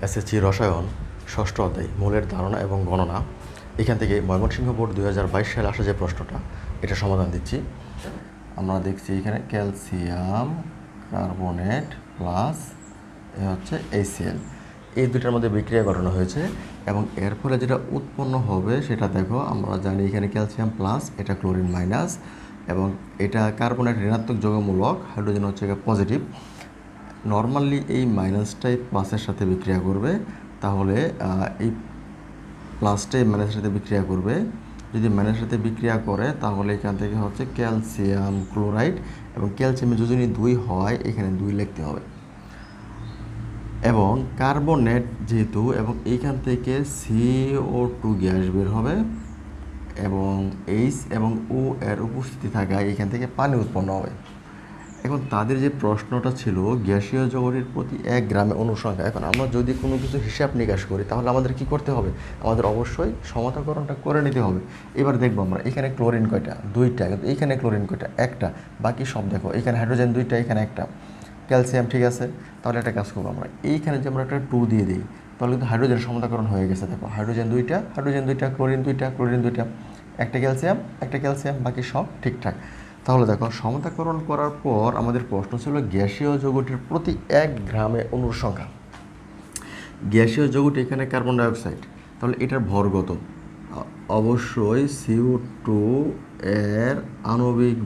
SSC রসায়ন ষষ্ঠ অধ্যায় মূলের ধারণা এবং গণনা। এখান থেকে ময়মনসিংহ বোর্ড 2022 সালে আসা যে প্রশ্নটা, এটা সমাধান দিচ্ছি। আমরা দেখছি এখানে ক্যালসিয়াম কার্বনেট প্লাস হচ্ছে HCl, এই দুটার মধ্যে বিক্রিয়া ঘটানো হয়েছে এবং এর ফলে যেটা উৎপন্ন হবে সেটা দেখো, আমরা জানি এখানে ক্যালসিয়াম প্লাস, এটা ক্লোরিন মাইনাস, এবং এটা কার্বনেট ঋণাত্মক যৌগমূলক, হাইড্রোজেন হচ্ছে পজিটিভ। নর্মালি এই মাইনাসটাই প্লাসের সাথে বিক্রিয়া করবে, তাহলে এই প্লাসটাই মাইনাসের সাথে বিক্রিয়া করবে। যদি মাইনাসের সাথে বিক্রিয়া করে তাহলে এখান থেকে হচ্ছে ক্যালসিয়াম ক্লোরাইড, এবং ক্যালসিয়ামের যোজনী 2 হয়, এখানে 2 লিখতে হবে। এবং কার্বনেট যেহেতু, এবং এইখান থেকে CO2 গ্যাস বের হবে, এবং H এবং O এর উপস্থিতি থাকায় এখান থেকে পানি উৎপন্ন হবে। এখন তাদের যে প্রশ্নটা ছিল গ্যাসীয় যৌগটির প্রতি 1 গ্রামে অণুর সংখ্যা। এখন আমরা যদি কোনো কিছু হিসাব নিকাশ করি তাহলে আমাদের কি করতে হবে? আমাদের অবশ্যই সমতাকরণটা করে নিতে হবে। এবার দেখবো আমরা এখানে ক্লোরিন কয়টা, 2টা, কিন্তু এইখানে ক্লোরিন কয়টা, 1টা, বাকি সব দেখো এখানে হাইড্রোজেন 2টা, এখানে 1টা, ক্যালসিয়াম ঠিক আছে। তাহলে একটা কাজ করবো আমরা, এইখানে যে আমরা একটা 2 দিয়ে দিই তাহলে কিন্তু হাইড্রোজেন সমতাকরণ হয়ে গেছে। দেখো হাইড্রোজেন 2টা, ক্লোরিন 2টা, ক্লোরিন 2টা, একটা ক্যালসিয়াম, বাকি সব ঠিকঠাক। তাহলে দেখো সমতাকরণ করার পর আমাদের প্রশ্ন ছিল গ্যাসীয় যৌগটির প্রতি 1 গ্রামে অণুর সংখ্যা। গ্যাসীয় যৌগটি এখানে কার্বন ডাইঅক্সাইড, তাহলে এটার ভর কত? অবশ্যই CO2 এর আণবিক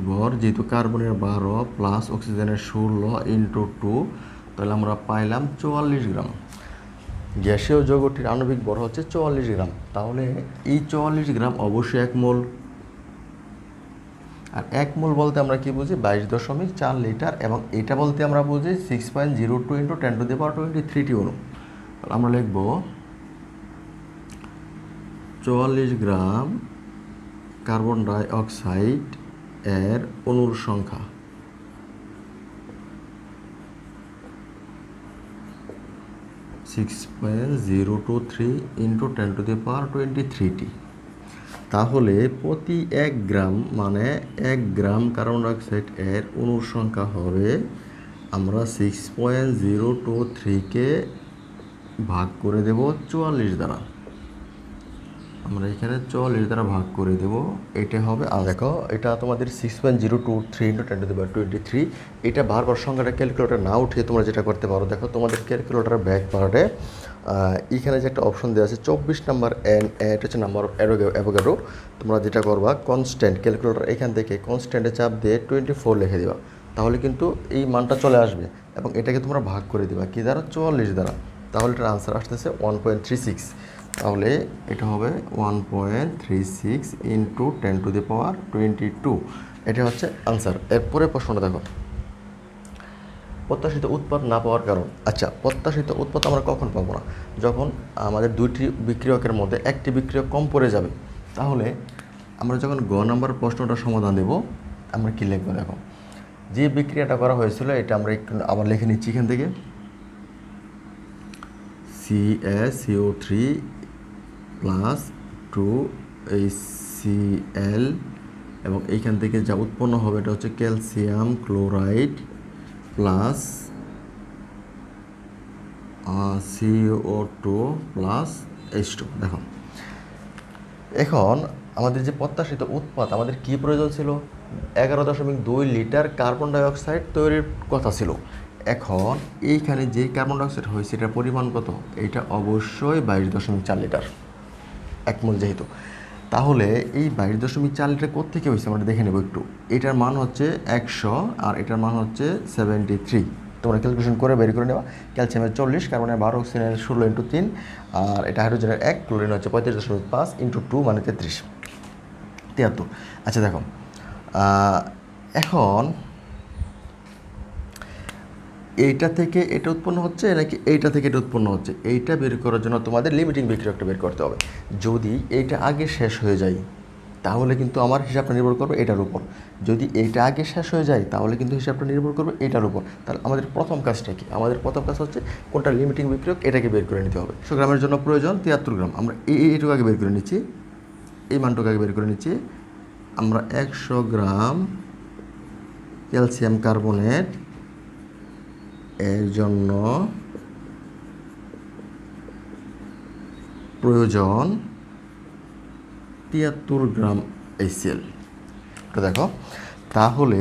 ভর যেহেতু কার্বনের 12 প্লাস অক্সিজেনের 16 × 2, তাহলে আমরা পাইলাম 44 গ্রাম। গ্যাসীয় যৌগটির আণবিক ভর হচ্ছে 44 গ্রাম, তাহলে এই 44 গ্রাম অবশ্যই 1 মোল। আর 1 মোল বলতে আমরা কি বুঝি? 22.4 লিটার, এবং এটা বলতে আমরা বুঝি 6.02 × 10⁻23 অণু। তাহলে আমরা লিখব 44 গ্রাম কার্বন ডাইঅক্সাইড এর অণুর সংখ্যা। (6.023 × 10⁻23t). তাহলে প্রতি 1 গ্রাম মানে 1 গ্রাম কার্বন ডাইঅক্সাইড এর অণুর সংখ্যা হবে, আমরা 6.023কে ভাগ করে দেব 44 দ্বারা। আমরা এখানে 44 দ্বারা ভাগ করে দেব, এটা হবে। আর দেখো এটা তোমাদের 6.023 × 10⁻23। এটা বারবার সংখ্যাটা ক্যালকুলেটর না উঠিয়ে তোমরা যেটা করতে পারো, দেখো তোমাদের ক্যালকুলেটরের ব্যাক পার্টে এখানে যে একটা অপশন দেওয়া আছে 24 নাম্বার, এটা হচ্ছে নাম্বার অফ অ্যাভোগাড্রো। তোমরা যেটা করবা, কনস্ট্যান্ট ক্যালকুলেটর এখান থেকে কনস্ট্যান্টে চাপ দিয়ে 24 লিখে দেবা, তাহলে কিন্তু এই মানটা চলে আসবে। এবং এটাকে তোমরা ভাগ করে দিবা কি দ্বারা? 44 দ্বারা। তাহলে এটার আনসার আসতেছে 1.36। তাহলে এটা হবে 1.36 × 10⁻22। এটা হচ্ছে আনসার। এরপরে প্রশ্নটা দেখো, প্রত্যাশিত উৎপাদ না পাওয়ার কারণ। আচ্ছা, প্রত্যাশিত উৎপাদ আমরা কখন পাবো না? যখন আমাদের 2টি বিক্রিয়কের মধ্যে একটি বিক্রিয়ক কম পড়ে যাবে। তাহলে আমরা যখন গ নাম্বার প্রশ্নটা সমাধান দেব, আমরা কি লিখবো? দেখো যে বিক্রিয়াটা করা হয়েছিল এটা আমরা একটু আবার লিখে নিচ্ছি এখান থেকে, CaCO3 প্লাস 2HCl, এবং এইখান থেকে যা উৎপন্ন হবে এটা হচ্ছে calcium chloride plus CO2 plus H2। দেখো এখন আমাদের যে প্রত্যাশিত উৎপাদ, আমাদের কি প্রয়োজন ছিল? 11.2 লিটার কার্বন ডাইঅক্সাইড তৈরির কথা ছিল। এখন এইখানে যে কার্বন ডাইঅক্সাইড হয়েছে এটার পরিমাণ কত? এটা অবশ্যই 22.4 লিটার, 1 মোল যেহেতু। তাহলে এই 22.4 লিটার কোত্থেকে হয়েছে আমরা দেখে নেব একটু। এটার মান হচ্ছে 100 আর এটার মান হচ্ছে 73। তোমরা ক্যালকুলেশন করে বের করে নেওয়া। ক্যালসিয়ামের 40, কার্বনের 12, অক্সিজেনের 16 × 3, আর এটা হাইড্রোজেনের 1, ক্লোরিন হচ্ছে 35.5 × 2 মানে 33, 73। আচ্ছা দেখো, এখন এইটা থেকে এটা উৎপন্ন হচ্ছে নাকি এইটা থেকে এটা উৎপন্ন হচ্ছে, এইটা বের করার জন্য তোমাদের লিমিটিং বিক্রিয়কটা বের করতে হবে। যদি এইটা আগে শেষ হয়ে যায় তাহলে কিন্তু আমার হিসাবটা নির্ভর করবে এটার উপর। যদি এইটা আগে শেষ হয়ে যায় তাহলে কিন্তু হিসাবটা নির্ভর করবে এটার উপর। তাহলে আমাদের প্রথম কাজটা কি? আমাদের প্রথম কাজ হচ্ছে কোনটা লিমিটিং বিক্রিয়ক এটাকে বের করে নিতে হবে। 100 গ্রামের জন্য প্রয়োজন 73 গ্রাম। আমরা এইটুকু আগে বের করে নিচ্ছি, এই মানটুকু আগে বের করে নিচ্ছি। আমরা 100 গ্রাম ক্যালসিয়াম কার্বনেট এর জন্য প্রয়োজন 73 গ্রাম HCl। তো দেখো, তাহলে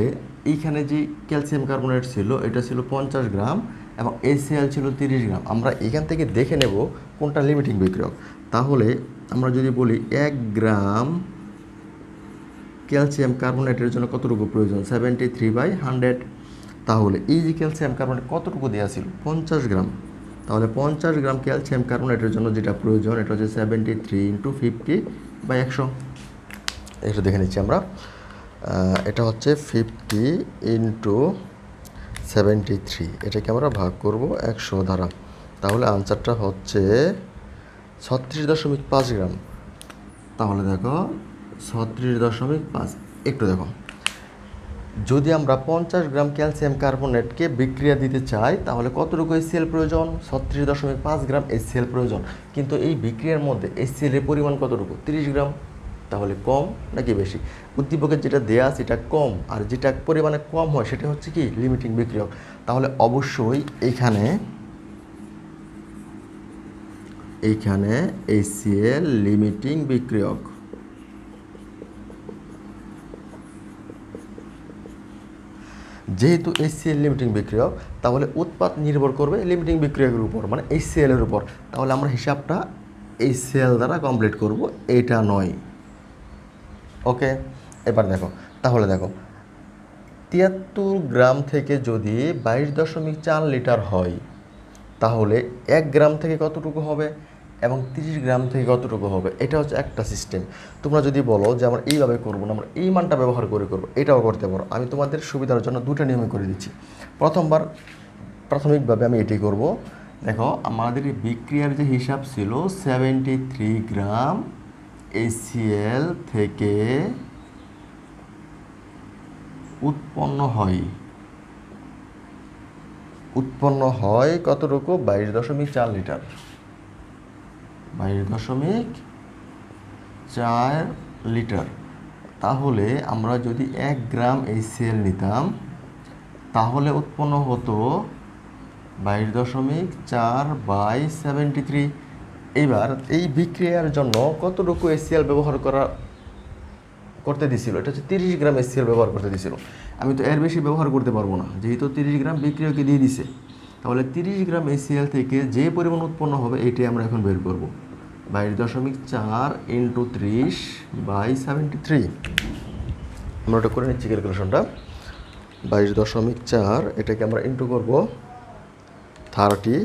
এইখানে যে ক্যালসিয়াম কার্বনেট ছিল এটা ছিল 50 গ্রাম এবং HCl ছিল 30 গ্রাম। আমরা এখান থেকে দেখে নেব কোনটা লিমিটিং বিক্রিয়ক। তাহলে আমরা যদি বলি 1 গ্রাম ক্যালসিয়াম কার্বনেটের জন্য কতটুকু প্রয়োজন, 73/100। তাহলে এই যে ক্যালসিয়াম কার্বনেট কতটুকু দেওয়া ছিল, 50 গ্রাম। তাহলে 50 গ্রাম ক্যালসিয়াম কার্বনেটের জন্য যেটা প্রয়োজন এটা হচ্ছে 73 × 50/100। এটা দেখে নিচ্ছি আমরা, এটা হচ্ছে 50 × 73, এটাকে আমরা ভাগ করব 100 দ্বারা। তাহলে আনসারটা হচ্ছে 36.5 গ্রাম। তাহলে দেখো 36.5। একটু দেখো, যদি আমরা 50 গ্রাম ক্যালসিয়াম কার্বনেটকে বিক্রিয়া দিতে চাই তাহলে কতটুকু HCl প্রয়োজন, 36.5 গ্রাম HCl প্রয়োজন। কিন্তু এই বিক্রিয়ার মধ্যে HCl এর পরিমাণ কতটুকু, 30 গ্রাম। তাহলে কম নাকি বেশি? উদ্দীপকের যেটা দেয়া সেটা কম, আর যেটা পরিমাণে কম হয় সেটা হচ্ছে কি লিমিটিং বিক্রিয়ক। তাহলে অবশ্যই এইখানে HCl লিমিটিং বিক্রিয়ক। যেহেতু HCl লিমিটিং বিক্রিয়ক, তাহলে উৎপাদ নির্ভর করবে লিমিটিং বিক্রিয়কের উপর, মানে HCl এর উপর। তাহলে আমরা হিসাবটা HCl দ্বারা কমপ্লিট করব, এটা নয়। ওকে, এবার দেখো, তাহলে দেখো 73 গ্রাম থেকে যদি 22.4 লিটার হয় তাহলে 1 গ্রাম থেকে কতটুকু হবে এবং 30 গ্রাম থেকে কতটুকু হবে, এটা হচ্ছে একটা সিস্টেম। তোমরা যদি বলো যে আমরা এইভাবে করবো না, আমরা এই মানটা ব্যবহার করে করবো, এটাও করতে পারো। আমি তোমাদের সুবিধার জন্য দুটো নিয়মে করে দিচ্ছি। প্রাথমিকভাবে আমি এটি করব। দেখো, আমাদের বিক্রিয়ার যে হিসাব ছিল 73 গ্রাম HCl থেকে উৎপন্ন হয় কতটুকু, 22.4 লিটার। 22.4 লিটার। তাহলে আমরা যদি 1 গ্রাম HCl নিতাম তাহলে উৎপন্ন হতো 22.4/73। এবার এই বিক্রিয়ার জন্য কতটুকু HCl ব্যবহার করতে দিছিল, এটা হচ্ছে 30 গ্রাম HCl ব্যবহার করতে দিছিল। আমি তো এর বেশি ব্যবহার করতে পারবো না, যেহেতু 30 গ্রাম বিক্রিয়কে দিয়ে দিছে। তাহলে 30 গ্রাম HCl থেকে যে পরিমাণ উৎপন্ন হবে এটাই আমরা এখন বের করব, 22.4 × 30/73। আমরা ওটা করে নিচ্ছি ক্যালকুলেশনটা। 22.4 এটাকে আমরা ইন্টু করব 30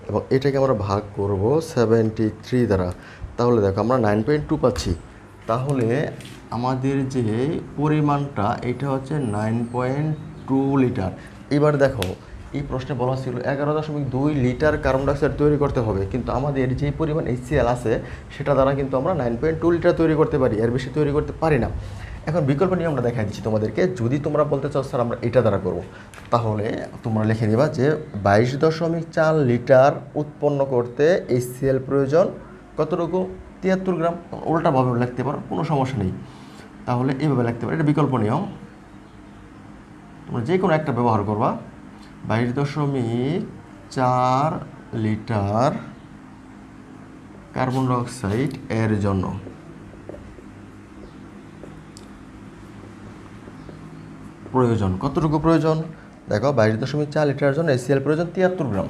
এবং এটাকে আমরা ভাগ করব 73 দ্বারা। তাহলে দেখো আমরা 9.2 পাচ্ছি। তাহলে আমাদের যে পরিমাণটা এটা হচ্ছে 9.2 লিটার। এবার দেখো, এই প্রশ্নে বলা ছিল 11.2 লিটার কার্বন ডাইঅক্সাইড তৈরি করতে হবে, কিন্তু আমাদের যে পরিমাণ HCl আছে সেটা দ্বারা কিন্তু আমরা 9.2 লিটার তৈরি করতে পারি, এর বেশি তৈরি করতে পারি না। এখন বিকল্প নিয়মটা দেখাই দিচ্ছি তোমাদেরকে। যদি তোমরা বলতে চাও স্যার আমরা এটা দ্বারা করব, তাহলে তোমরা লিখে নিবা যে 22.4 লিটার উৎপন্ন করতে HCl প্রয়োজন কতটুকু, 73 গ্রাম। উল্টাভাবে লিখতে পারো, কোনো সমস্যা নেই। তাহলে এইভাবে লিখতে পারো, এটা বিকল্প নিয়ম, তোমরা যে কোনো একটা ব্যবহার করবা। 22.4 লিটার কার্বন ডাইঅক্সাইড এর জন্য প্রয়োজন কতটুকু প্রয়োজন, দেখো 22.4 লিটারের জন্য HCl প্রয়োজন 73 গ্রাম।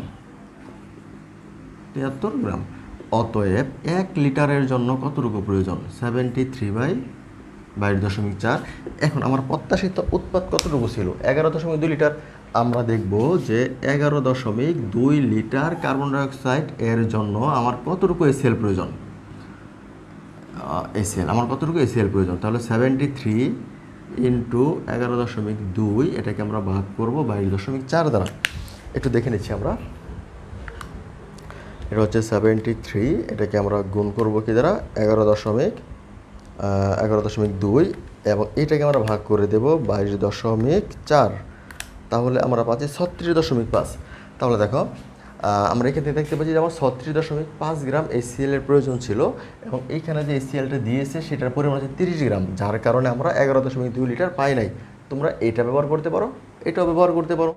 73 গ্রাম। অতএব 1 লিটারের জন্য কতটুকু প্রয়োজন, 73/22.4। এখন আমার প্রত্যাশিত উৎপাদ কতটুকু ছিল, 11.2 লিটার। আমরা দেখব যে 11.2 লিটার কার্বন ডাইঅক্সাইড এর জন্য আমার কতটুকু HCl প্রয়োজন, আমার কতটুকু HCl প্রয়োজন। তাহলে 73 × 11.2 এটাকে আমরা ভাগ করব 22.4 দ্বারা। একটু দেখে নিচ্ছি আমরা, এটা হচ্ছে 73, এটাকে আমরা গুণ করব কি দ্বারা, 11.2 এবং এটাকে আমরা ভাগ করে দেব 22.4। তাহলে আমরা পাচ্ছি 36.5। তাহলে দেখো, আমরা এখান থেকে দেখতে পাচ্ছি যে আমার 36.5 গ্রাম HCl এর প্রয়োজন ছিল এবং এইখানে যে HClটা দিয়েছে সেটার পরিমাণ হচ্ছে 30 গ্রাম, যার কারণে আমরা 11.2 লিটার পাই নাই, তোমরা এটা ব্যবহার করতে পারো, এটাও ব্যবহার করতে পারো।